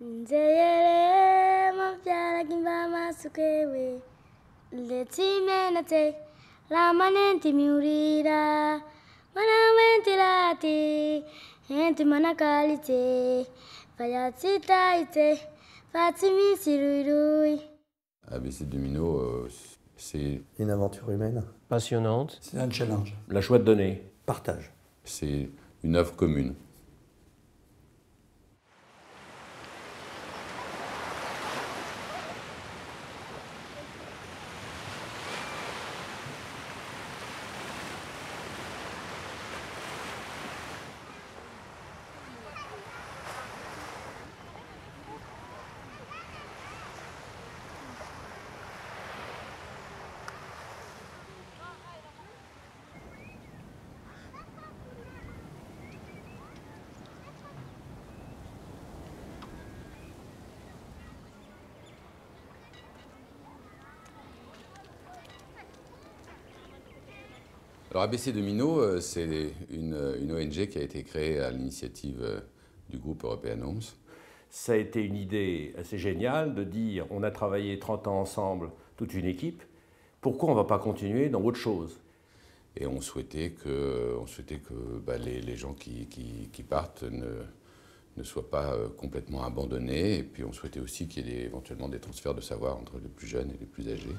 Nzeyere mafyala kimbama sukewe letimenate la manenti miurira manamentilati enti manakalite fayatitaite fatimi sirurui. ABC Domino, c'est une aventure humaine. Passionnante. C'est un challenge. La joie de donner. Partage. C'est une œuvre commune. Alors ABC Domino, c'est une ONG qui a été créée à l'initiative du groupe European Homes. Ça a été une idée assez géniale de dire on a travaillé 30 ans ensemble, toute une équipe, pourquoi on ne va pas continuer dans autre chose? Et on souhaitait que les gens qui partent ne soient pas complètement abandonnés. Et puis on souhaitait aussi qu'il y ait éventuellement des transferts de savoir entre les plus jeunes et les plus âgés.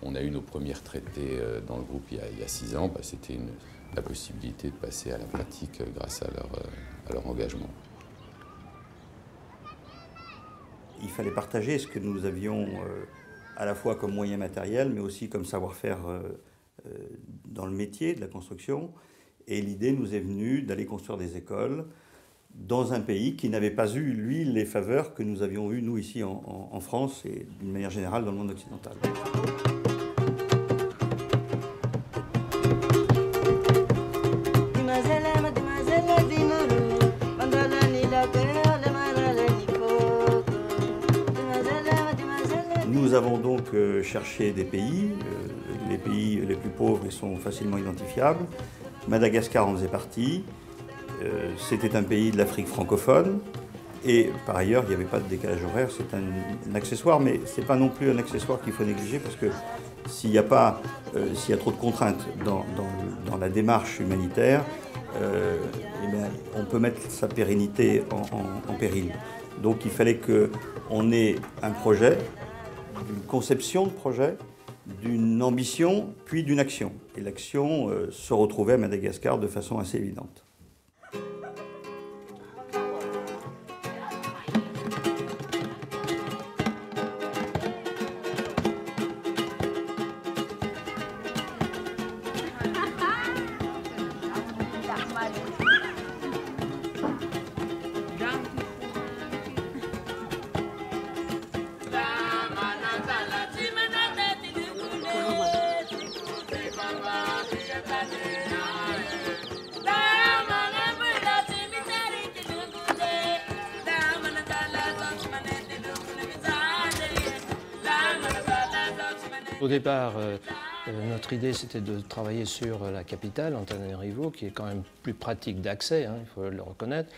On a eu nos premiers retraités dans le groupe il y a 6 ans. C'était la possibilité de passer à la pratique grâce à leur engagement. Il fallait partager ce que nous avions à la fois comme moyen matériel, mais aussi comme savoir-faire dans le métier de la construction. Et l'idée nous est venue d'aller construire des écoles dans un pays qui n'avait pas eu, lui, les faveurs que nous avions eues, nous, ici en France et d'une manière générale dans le monde occidental. Nous avons donc cherché des pays. Les pays les plus pauvres ils sont facilement identifiables. Madagascar en faisait partie. C'était un pays de l'Afrique francophone. Et par ailleurs, il n'y avait pas de décalage horaire. C'est un accessoire, mais ce n'est pas non plus un accessoire qu'il faut négliger parce que s'il y a trop de contraintes dans la démarche humanitaire, on peut mettre sa pérennité en péril. Donc il fallait qu'on ait un projet, d'une conception de projet, d'une ambition, puis d'une action. Et l'action se retrouvait à Madagascar de façon assez évidente. Au départ, notre idée c'était de travailler sur la capitale, Antananarivo, qui est quand même plus pratique d'accès, il faut le reconnaître.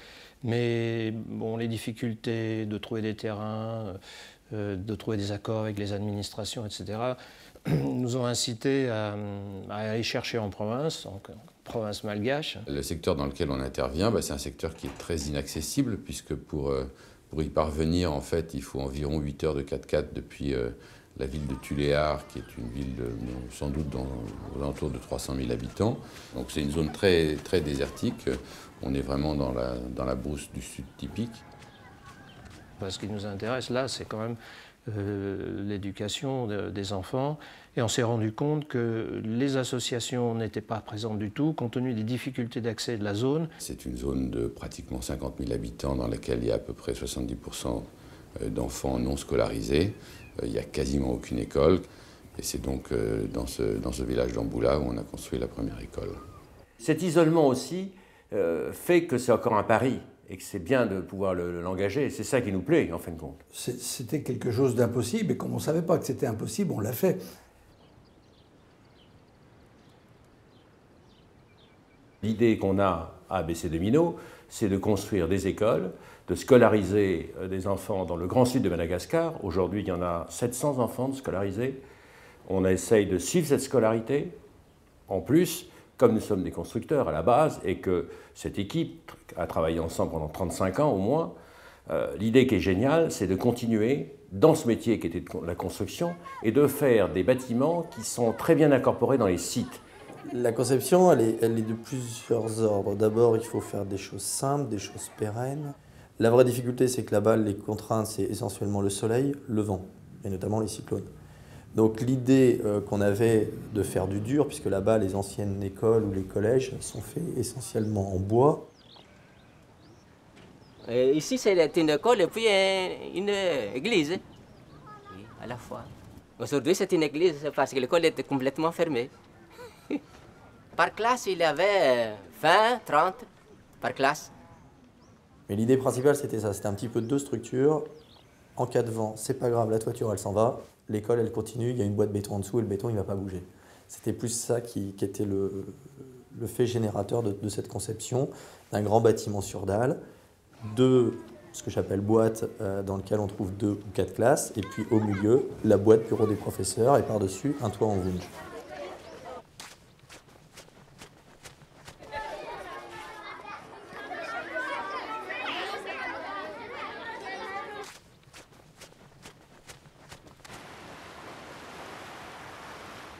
Mais bon, les difficultés de trouver des terrains, de trouver des accords avec les administrations, etc., nous ont incité à aller chercher en province, en province malgache. Le secteur dans lequel on intervient, c'est un secteur qui est très inaccessible, puisque pour y parvenir, en fait, il faut environ 8 heures de 4x4 depuis la ville de Tuléar, qui est une ville sans doute aux alentours de 300 000 habitants. Donc c'est une zone très, très désertique. On est vraiment dans la brousse du sud typique. Ce qui nous intéresse là, c'est quand même l'éducation des enfants. Et on s'est rendu compte que les associations n'étaient pas présentes du tout, compte tenu des difficultés d'accès de la zone. C'est une zone de pratiquement 50 000 habitants dans laquelle il y a à peu près 70% d'enfants non scolarisés. Il n'y a quasiment aucune école. Et c'est donc dans ce village d'Amboula où on a construit la première école. Cet isolement aussi fait que c'est encore un pari et que c'est bien de pouvoir l'engager. C'est ça qui nous plaît, en fin de compte. C'était quelque chose d'impossible, et comme on ne savait pas que c'était impossible, on l'a fait. L'idée qu'on a ABC des minots, c'est de construire des écoles, de scolariser des enfants dans le grand sud de Madagascar. Aujourd'hui, il y en a 700 enfants scolarisés. On essaye de suivre cette scolarité. En plus, comme nous sommes des constructeurs à la base et que cette équipe a travaillé ensemble pendant 35 ans au moins, l'idée qui est géniale, c'est de continuer dans ce métier qui était la construction et de faire des bâtiments qui sont très bien incorporés dans les sites. La conception, elle est de plusieurs ordres. D'abord, il faut faire des choses simples, des choses pérennes. La vraie difficulté, c'est que là-bas, les contraintes, c'est essentiellement le soleil, le vent, et notamment les cyclones. Donc l'idée qu'on avait de faire du dur, puisque là-bas, les anciennes écoles ou les collèges sont faits essentiellement en bois. Ici, c'est une école et puis une église, oui, à la fois. Aujourd'hui, c'est une église parce que l'école était complètement fermée. Par classe, il y avait 20, 30 par classe. Mais l'idée principale, c'était ça. C'était un petit peu deux structures. En cas de vent, c'est pas grave, la toiture, elle s'en va. L'école, elle continue. Il y a une boîte de béton en dessous et le béton, il ne va pas bouger. C'était plus ça qui était le fait générateur de cette conception d'un grand bâtiment sur dalle. Ce que j'appelle boîte, dans lequel on trouve 2 ou 4 classes, et puis au milieu, la boîte bureau des professeurs, et par-dessus, un toit en vunge.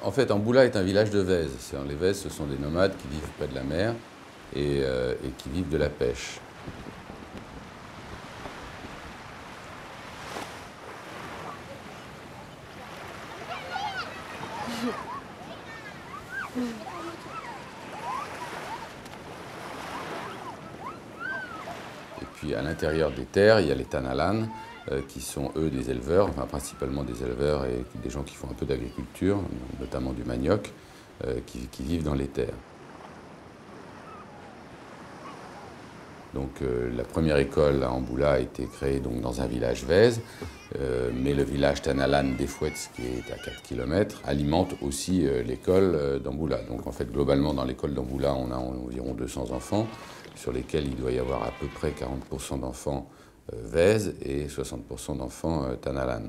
En fait, Amboula est un village de Vèze. Les Vèzes, ce sont des nomades qui vivent près de la mer et qui vivent de la pêche. Et puis à l'intérieur des terres, il y a les Tanalan, qui sont eux des éleveurs, enfin principalement des éleveurs et des gens qui font un peu d'agriculture, notamment du manioc, qui vivent dans les terres. Donc la première école à Amboula a été créée donc, dans un village Vèze, mais le village Tanalan des Fouettes, qui est à 4 km, alimente aussi l'école d'Amboula. Donc en fait, globalement, dans l'école d'Amboula, on a environ 200 enfants, sur lesquels il doit y avoir à peu près 40% d'enfants Vèze et 60% d'enfants Tanalan.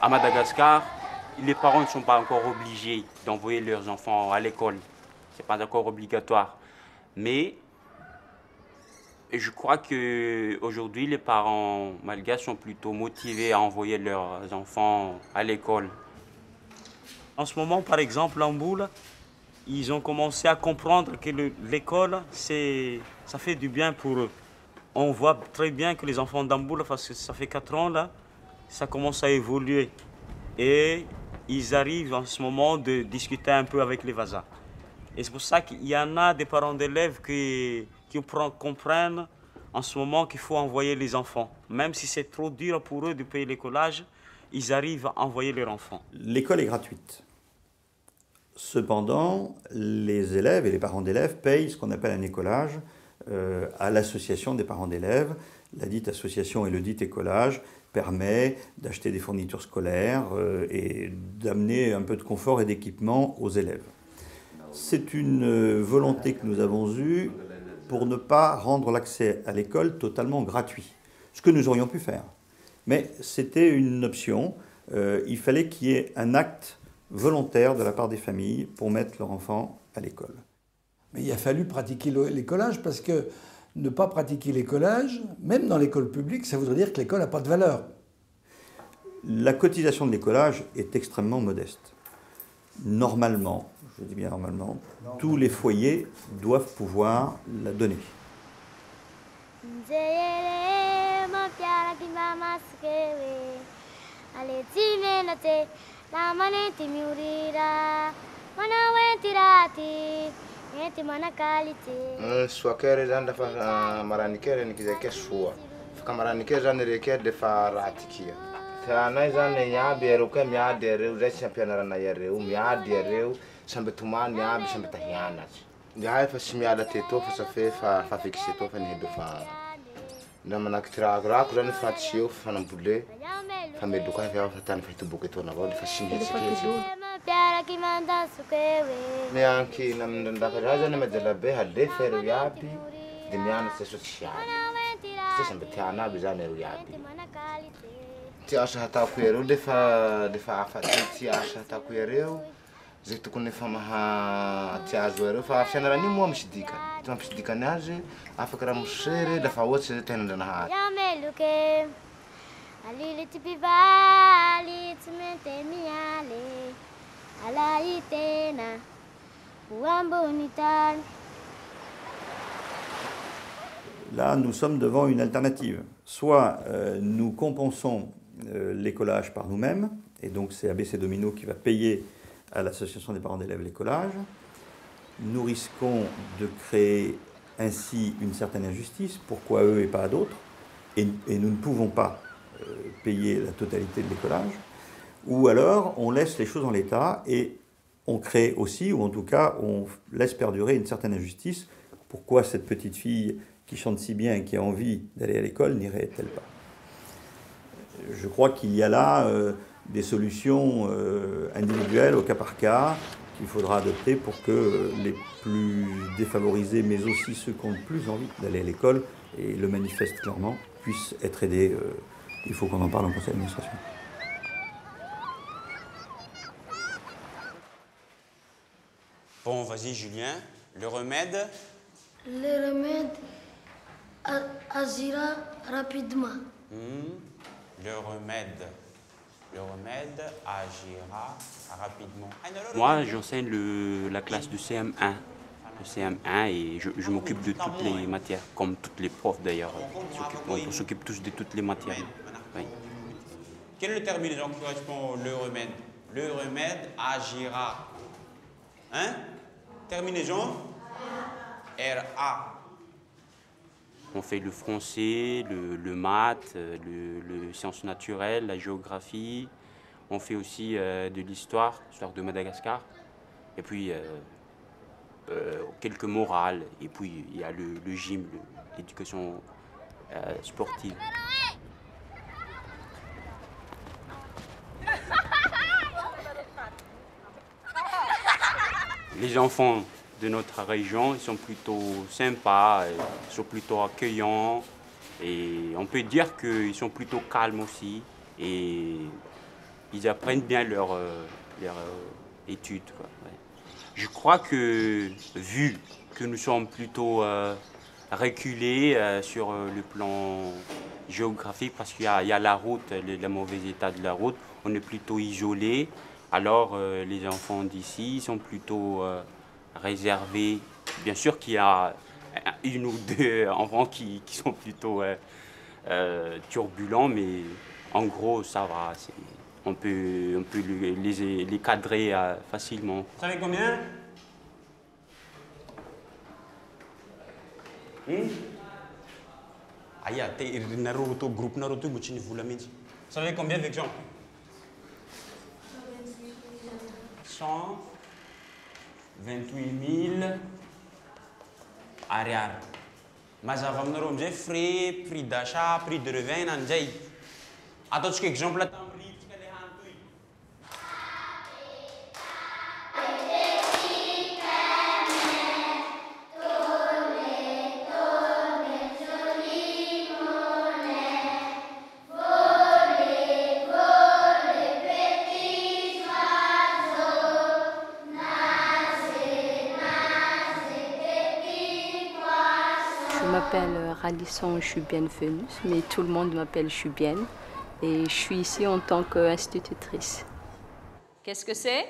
À Madagascar, les parents ne sont pas encore obligés d'envoyer leurs enfants à l'école. Ce n'est pas encore obligatoire. Mais je crois qu'aujourd'hui, les parents malgaches sont plutôt motivés à envoyer leurs enfants à l'école. En ce moment, par exemple, en Boule, ils ont commencé à comprendre que l'école, ça fait du bien pour eux. On voit très bien que les enfants d'Amboula, parce que ça fait 4 ans là, ça commence à évoluer. Et ils arrivent en ce moment de discuter un peu avec les voisins. Et c'est pour ça qu'il y en a des parents d'élèves qui comprennent en ce moment qu'il faut envoyer les enfants. Même si c'est trop dur pour eux de payer l'écolage, ils arrivent à envoyer leurs enfants. L'école est gratuite. Cependant, les élèves et les parents d'élèves payent ce qu'on appelle un écolage à l'association des parents d'élèves. La dite association et le dit écolage permet d'acheter des fournitures scolaires et d'amener un peu de confort et d'équipement aux élèves. C'est une volonté que nous avons eue pour ne pas rendre l'accès à l'école totalement gratuit, ce que nous aurions pu faire. Mais c'était une option, il fallait qu'il y ait un acte volontaire de la part des familles pour mettre leurs enfants à l'école. Mais il a fallu pratiquer l'écolage parce que ne pas pratiquer l'écolage, même dans l'école publique, ça voudrait dire que l'école n'a pas de valeur. La cotisation de l'écolage est extrêmement modeste. Normalement, je dis bien normalement, tous les foyers doivent pouvoir la donner. Soakere zany dafa maranikere nikizake soa. Fa maranikere zany rekere defa ratikia. Tanay zany miaby areo ka miady areo zay tsy ampianaranay areo miady areo samby tomany miaby samby tahianatsy. Ndihay fa tsy miala teto fa safe fa fixé to fa nihedo fa na manaky tirako zany fa tsy eo fanambole fa medoka fa tany fa hitoboky eto navao fa tsy mihetsikeky. Mianky namindaka zany majalabe halefa areo iaby de mianatsy sosialy. Tsy samby tiana aby zany areo iaby. Ty asa hataoko areo defa afatsy asa hataoko areo zay tokony efa maha ty azo areo fa fianarany moa misy dikany. Ty mampisy dikany azy afaka raha mosery dafa ohatsy zay tenandranahazy. Là, nous sommes devant une alternative. Soit nous compensons l'écolage par nous-mêmes, et donc c'est ABC Domino qui va payer à l'association des parents d'élèves l'écolage. Nous risquons de créer ainsi une certaine injustice, pourquoi eux et pas d'autres, et nous ne pouvons pas payer la totalité de l'écolage. Ou alors on laisse les choses en l'état et on crée aussi, ou en tout cas on laisse perdurer une certaine injustice. Pourquoi cette petite fille qui chante si bien et qui a envie d'aller à l'école n'irait-elle pas? Je crois qu'il y a là des solutions individuelles au cas par cas qu'il faudra adopter pour que les plus défavorisés, mais aussi ceux qui ont le plus envie d'aller à l'école, et le manifestent clairement, puissent être aidés. Il faut qu'on en parle en conseil d'administration. Bon, vas-y Julien, le remède? Le remède agira rapidement. Le remède agira rapidement. Moi, j'enseigne la classe de CM1. Le CM1 et je m'occupe de toutes les matières, comme toutes les profs d'ailleurs. On s'occupe tous de toutes les matières. Oui. Quel est le terminaison qui correspond au le remède? Le remède agira. Hein? Terminaison? R-A. On fait le français, le maths, le sciences naturelles, la géographie. On fait aussi de l'histoire de Madagascar. Et puis quelques morales. Et puis il y a le gym, l'éducation sportive. Les enfants de notre région, ils sont plutôt sympas, ils sont plutôt accueillants et on peut dire qu'ils sont plutôt calmes aussi et ils apprennent bien leur études, quoi. Ouais. Je crois que vu que nous sommes plutôt reculés sur le plan géographique parce qu'il y a la route, le mauvais état de la route, on est plutôt isolés. Alors les enfants d'ici sont plutôt réservés. Bien sûr qu'il y a une ou deux enfants qui sont plutôt turbulents, mais en gros ça va. On peut les cadrer facilement. Vous savez combien? Vous savez combien avec Jean? 128 000 ariary. Mazava aminareo amizay frais, prix d'achat, prix de revient anjay. Ataontsika exemple tamin'ny rivitsika le hany toy. Je m'appelle Radisson Chubienne-Venus, mais tout le monde m'appelle Chubienne. Et je suis ici en tant qu'institutrice. Qu'est-ce que c'est?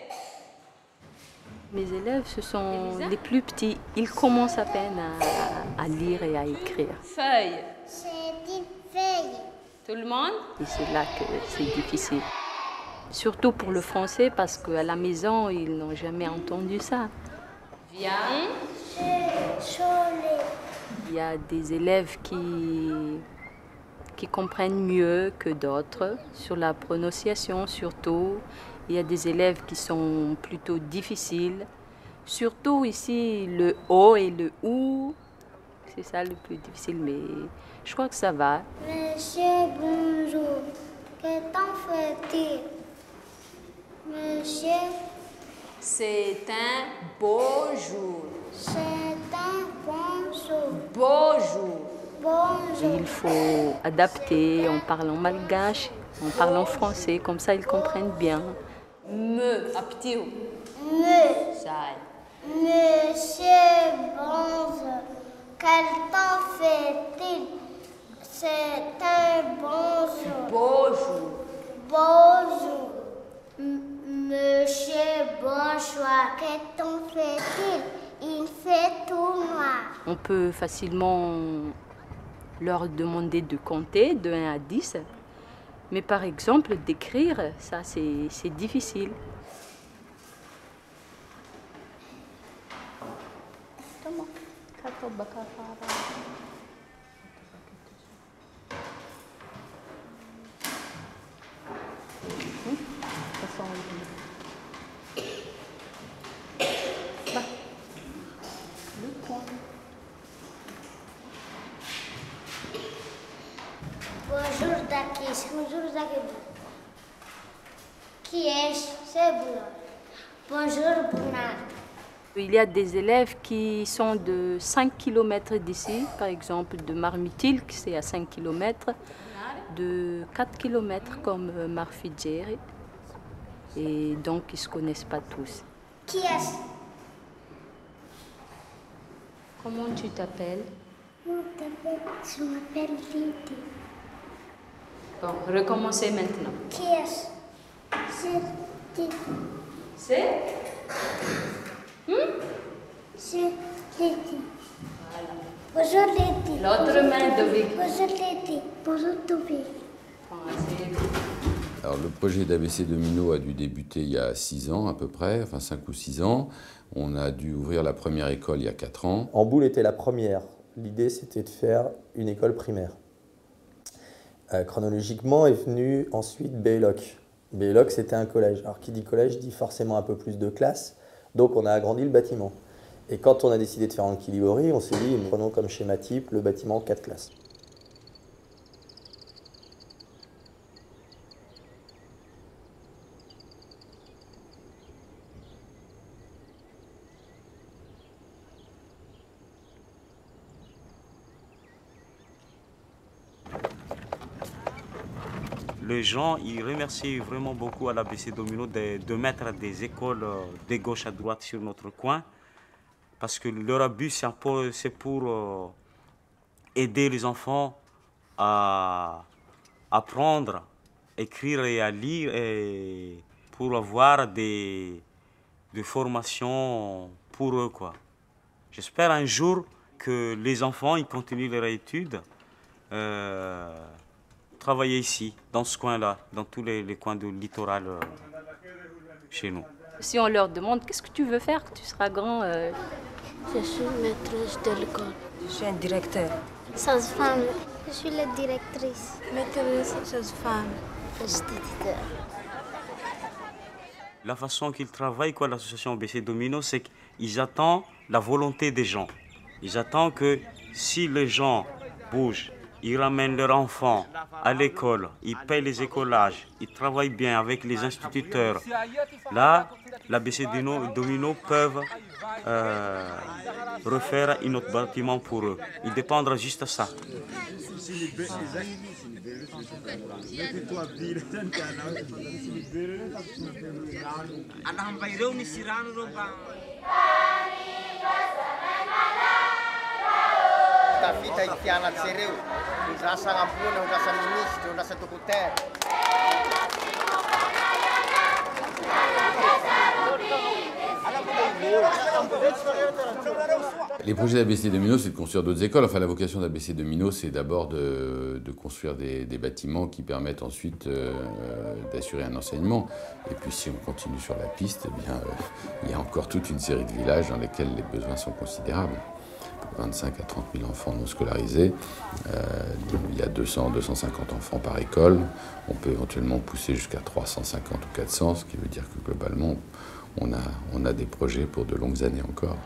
Mes élèves, ce sont les plus petits. Ils commencent à peine à lire et à écrire. Feuille. C'est une feuille. Tout le monde? Et c'est là que c'est difficile. Surtout pour le français, parce qu'à la maison, ils n'ont jamais entendu ça. Viens. Il y a des élèves qui comprennent mieux que d'autres, sur la prononciation surtout. Il y a des élèves qui sont plutôt difficiles. Surtout ici, le O et le OU, c'est ça le plus difficile, mais je crois que ça va. Monsieur, bonjour. Que temps fait-il? Monsieur, c'est un beau jour. c'est un bon jour. Beau jour. Bonjour. Il faut adapter en parlant malgache, en parlant français, comme ça ils comprennent bien. Me, aptiu. Monsieur, Monsieur, bonjour. Quel temps fait-il? C'est un bon jour. Beau jour. Bonjour. Monsieur, bonsoir. Quel temps fait-il? Il fait tout noir. On peut facilement leur demander de compter de 1 à 10. Mais par exemple, d'écrire, ça c'est difficile. Bonjour Dakis, bonjour Dakis. Qui est-ce? C'est Boulard. Bonjour Bounard. Il y a des élèves qui sont de 5 km d'ici, par exemple de Marmitil, qui c'est à 5 km, de 4 km comme Marfidjeri. Et donc ils ne se connaissent pas tous. Qui est-ce? Comment tu t'appelles? Je m'appelle Lydie. Bon, recommencez maintenant. Qui est-ce? C'est Lydie. C'est? C'est Lydie. Bonjour Lydie. L'autre main de Vic. Bonjour Lydie. Bonjour Toby. Alors, le projet d'ABC Domino a dû débuter il y a 6 ans à peu près, enfin 5 ou 6 ans. On a dû ouvrir la première école il y a 4 ans. Amboul était la première. L'idée, c'était de faire une école primaire. Chronologiquement est venu ensuite Béloc. Béloc, c'était un collège. Alors, qui dit collège dit forcément un peu plus de classes. Donc, on a agrandi le bâtiment. Et quand on a décidé de faire Anquilibori, on s'est dit, prenons comme schéma type le bâtiment 4 classes. Les gens, ils remercient vraiment beaucoup à l'ABC Domino de mettre des écoles de gauche à droite sur notre coin. Parce que leur but, c'est pour aider les enfants à apprendre, à écrire et à lire, et pour avoir des formations pour eux, quoi. J'espère un jour que les enfants ils continuent leurs études. Travailler ici, dans ce coin-là, dans tous les coins du littoral chez nous. Si on leur demande qu'est-ce que tu veux faire quand tu seras grand, Je suis maîtresse de l'école. Je suis un directeur. Sage-femme. Je suis la directrice. Maîtresse, sage-femme. Instituteur. La façon qu'ils travaillent, quoi, l'association ABC Domino, c'est qu'ils attendent la volonté des gens. Ils attendent que si les gens bougent, ils ramènent leurs enfants à l'école, ils payent les écolages, ils travaillent bien avec les instituteurs. Là, l'ABC Domino peuvent refaire un autre bâtiment pour eux. Ils dépendent juste de ça. tafita itianatsy reo ondrasa agnampoana ondrasa ministre ondrasa dokotera. Les projets d'ABC Domino, c'est de construire d'autres écoles. Enfin, la vocation d'ABC Domino, c'est d'abord de construire des bâtiments qui permettent ensuite d'assurer un enseignement. Et puis, si on continue sur la piste, eh bien, il y a encore toute une série de villages dans lesquels les besoins sont considérables. 25 à 30 000 enfants non scolarisés. Il y a 200, 250 enfants par école. On peut éventuellement pousser jusqu'à 350 ou 400, ce qui veut dire que globalement, on a des projets pour de longues années encore.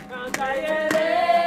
Cantayere